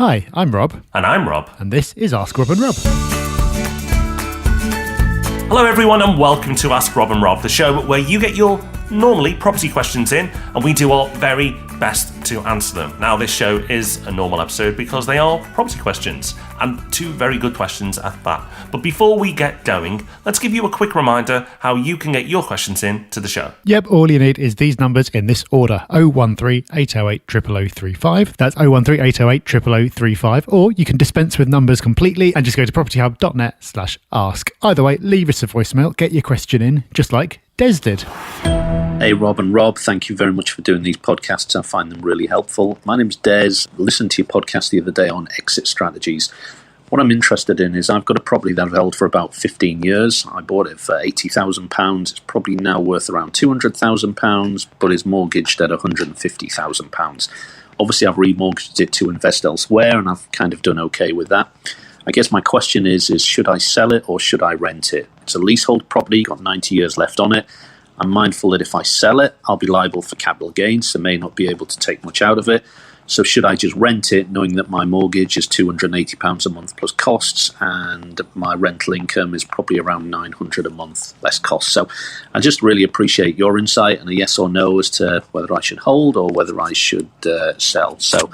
Hi, I'm Rob. And I'm Rob. And this is Ask Rob and Rob. Hello everyone and welcome to Ask Rob and Rob, the show where you get your normally property questions in and we do our very best to answer them. Now this show is a normal episode because they are property questions and two very good questions at that. But before we get going, let's give you a quick reminder how you can get your questions in to the show. Yep, all you need is these numbers in this order: 013 808 00035. That's 013 808 00035. Or you can dispense with numbers completely and just go to propertyhub.net/ask. Either way, leave us a voicemail, get your question in, just like Des did. Hey Rob and Rob, thank you very much for doing these podcasts. I find them really helpful. My name's Des. I listened to your podcast the other day on exit strategies. What I'm interested in is I've got a property that I've held for about 15 years. I bought it for £80,000. It's probably now worth around £200,000, but is mortgaged at £150,000. Obviously, I've remortgaged it to invest elsewhere, and I've kind of done okay with that. I guess my question is should I sell it or should I rent it? It's a leasehold property, got 90 years left on it. I'm mindful that if I sell it, I'll be liable for capital gains, so may not be able to take much out of it. So should I just rent it, knowing that my mortgage is £280 a month plus costs, and my rental income is probably around £900 a month less costs? So I just really appreciate your insight and a yes or no as to whether I should hold or whether I should sell. So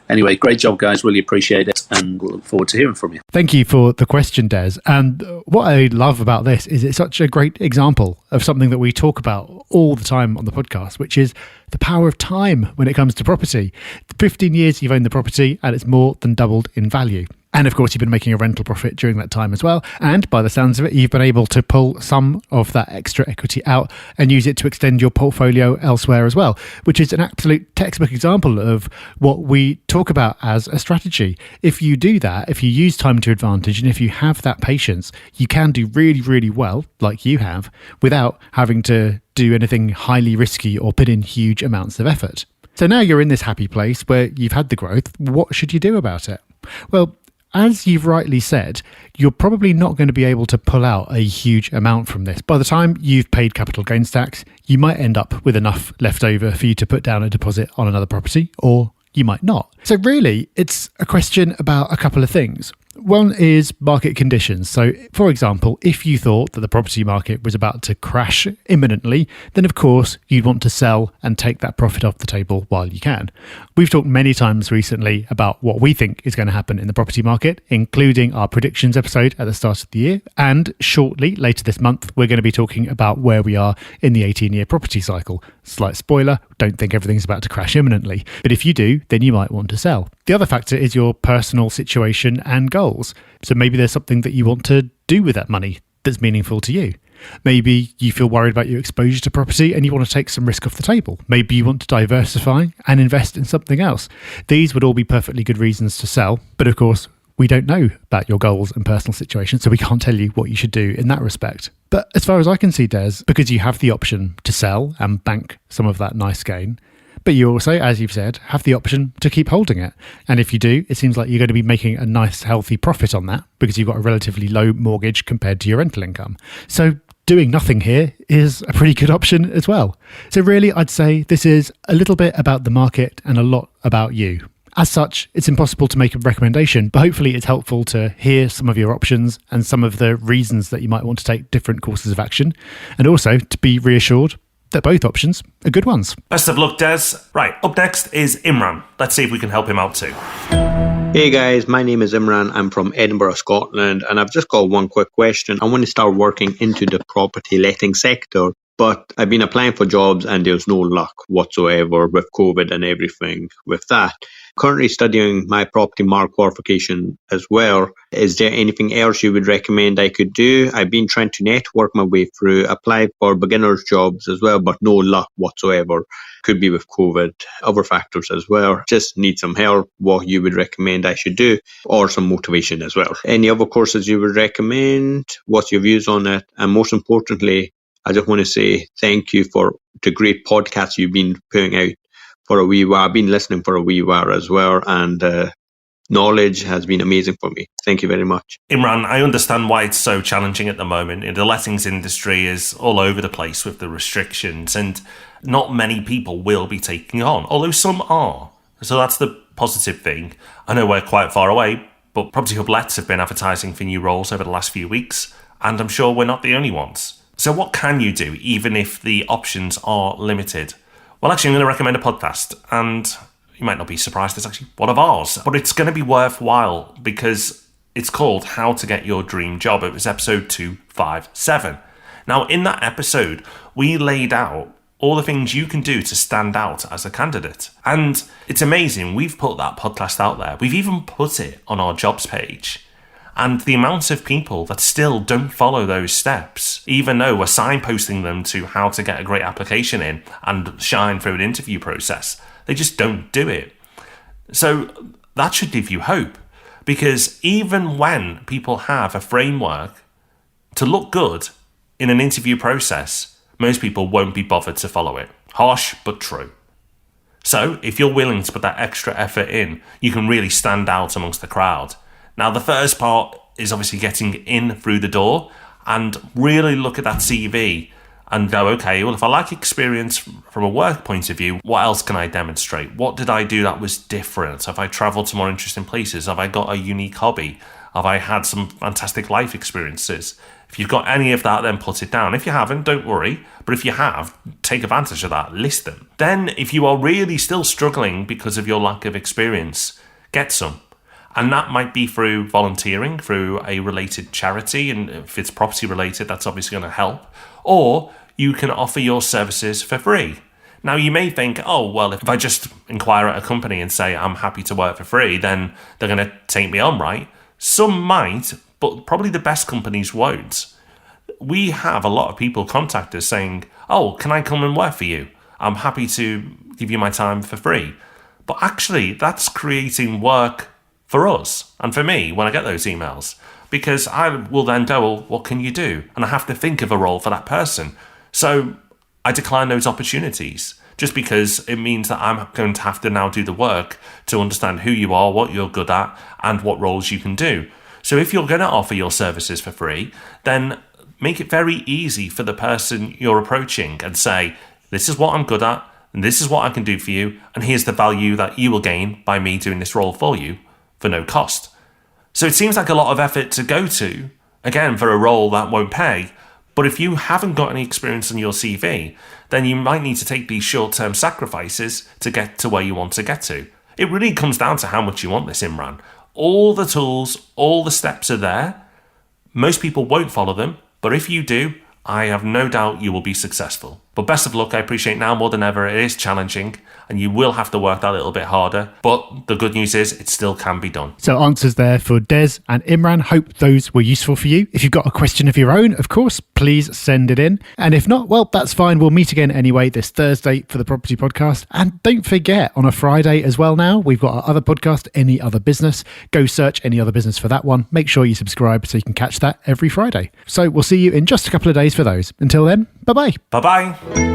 anyway, great job, guys. Really appreciate it and look forward to hearing from you. Thank you for the question, Des. And what I love about this is it's such a great example of something that we talk about all the time on the podcast, which is the power of time when it comes to property. 15 years you've owned the property and it's more than doubled in value. And of course, you've been making a rental profit during that time as well. And by the sounds of it, you've been able to pull some of that extra equity out and use it to extend your portfolio elsewhere as well, which is an absolute textbook example of what we talk about as a strategy. If you do that, if you use time to advantage, and if you have that patience, you can do really, really well, like you have, without having to do anything highly risky or put in huge amounts of effort. So now you're in this happy place where you've had the growth. What should you do about it? Well, as you've rightly said, you're probably not going to be able to pull out a huge amount from this. By the time you've paid capital gains tax, you might end up with enough left over for you to put down a deposit on another property, or you might not. So really, it's a question about a couple of things. One is market conditions. So, for example, if you thought that the property market was about to crash imminently, then of course you'd want to sell and take that profit off the table while you can. We've talked many times recently about what we think is going to happen in the property market, including our predictions episode at the start of the year. And shortly, later this month, we're going to be talking about where we are in the 18-year property cycle. Slight spoiler, don't think everything's about to crash imminently. But if you do, then you might want to sell. The other factor is your personal situation and goals. So maybe there's something that you want to do with that money that's meaningful to you. Maybe you feel worried about your exposure to property and you want to take some risk off the table. Maybe you want to diversify and invest in something else. These would all be perfectly good reasons to sell. But of course, we don't know about your goals and personal situation, so we can't tell you what you should do in that respect. But as far as I can see, Des, because you have the option to sell and bank some of that nice gain, but you also, as you've said, have the option to keep holding it. And if you do, it seems like you're going to be making a nice, healthy profit on that because you've got a relatively low mortgage compared to your rental income. So doing nothing here is a pretty good option as well. So really, I'd say this is a little bit about the market and a lot about you. As such, it's impossible to make a recommendation, but hopefully it's helpful to hear some of your options and some of the reasons that you might want to take different courses of action, and also to be reassured that both options are good ones. Best of luck, Des. Right, up next is Imran. Let's see if we can help him out too. Hey guys, my name is Imran. I'm from Edinburgh, Scotland, and I've just got one quick question. I want to start working into the property letting sector, but I've been applying for jobs and there's no luck whatsoever with COVID and everything with that. Currently studying my property mark qualification as well. Is there anything else you would recommend I could do? I've been trying to network my way through, apply for beginners jobs as well, but no luck whatsoever. Could be with COVID, other factors as well. Just need some help, what you would recommend I should do, or some motivation as well. Any other courses you would recommend? What's your views on it? And most importantly, I just want to say thank you for the great podcasts you've been putting out for a wee while. I've been listening for a wee while as well, and knowledge has been amazing for me. Thank you very much. Imran, I understand why it's so challenging at the moment. The lettings industry is all over the place with the restrictions, and not many people will be taking on, although some are. So that's the positive thing. I know we're quite far away, but Property Hub Lets have been advertising for new roles over the last few weeks, and I'm sure we're not the only ones. So what can you do, even if the options are limited? Well, actually, I'm going to recommend a podcast, and you might not be surprised, it's actually one of ours, but it's going to be worthwhile because it's called How to Get Your Dream Job. It was episode 257. Now, in that episode, we laid out all the things you can do to stand out as a candidate. And it's amazing. We've put that podcast out there. We've even put it on our jobs page. And the amount of people that still don't follow those steps, even though we're signposting them to how to get a great application in and shine through an interview process, they just don't do it. So that should give you hope. Because even when people have a framework to look good in an interview process, most people won't be bothered to follow it. Harsh, but true. So, if you're willing to put that extra effort in, you can really stand out amongst the crowd. Now, the first part is obviously getting in through the door and really look at that CV and go, okay, well, if I like experience from a work point of view, what else can I demonstrate? What did I do that was different? Have I traveled to more interesting places? Have I got a unique hobby? Have I had some fantastic life experiences? If you've got any of that, then put it down. If you haven't, don't worry. But if you have, take advantage of that. List them. Then, if you are really still struggling because of your lack of experience, get some. And that might be through volunteering, through a related charity. And if it's property related, that's obviously going to help. Or you can offer your services for free. Now, you may think, oh, well, if I just inquire at a company and say I'm happy to work for free, then they're going to take me on, right? Some might, but probably the best companies won't. We have a lot of people contact us saying, oh, can I come and work for you? I'm happy to give you my time for free. But actually, that's creating work for us and for me when I get those emails. Because I will then go, well, what can you do? And I have to think of a role for that person. So I decline those opportunities just because it means that I'm going to have to now do the work to understand who you are, what you're good at, and what roles you can do. So if you're going to offer your services for free, then make it very easy for the person you're approaching and say, this is what I'm good at, and this is what I can do for you, and here's the value that you will gain by me doing this role for you for no cost. So it seems like a lot of effort to go to, again, for a role that won't pay. But if you haven't got any experience on your CV, then you might need to take these short-term sacrifices to get to where you want to get to. It really comes down to how much you want this, Imran. All the tools, all the steps are there. Most people won't follow them, but if you do, I have no doubt you will be successful. But best of luck. I appreciate now more than ever it is challenging and you will have to work that little bit harder. But the good news is it still can be done. So answers there for Des and Imran. Hope those were useful for you. If you've got a question of your own, of course, please send it in. And if not, well, that's fine. We'll meet again anyway this Thursday for the Property Podcast. And don't forget, on a Friday as well now, we've got our other podcast, Any Other Business. Go search Any Other Business for that one. Make sure you subscribe so you can catch that every Friday. So we'll see you in just a couple of days for those. Until then, bye-bye. Bye-bye.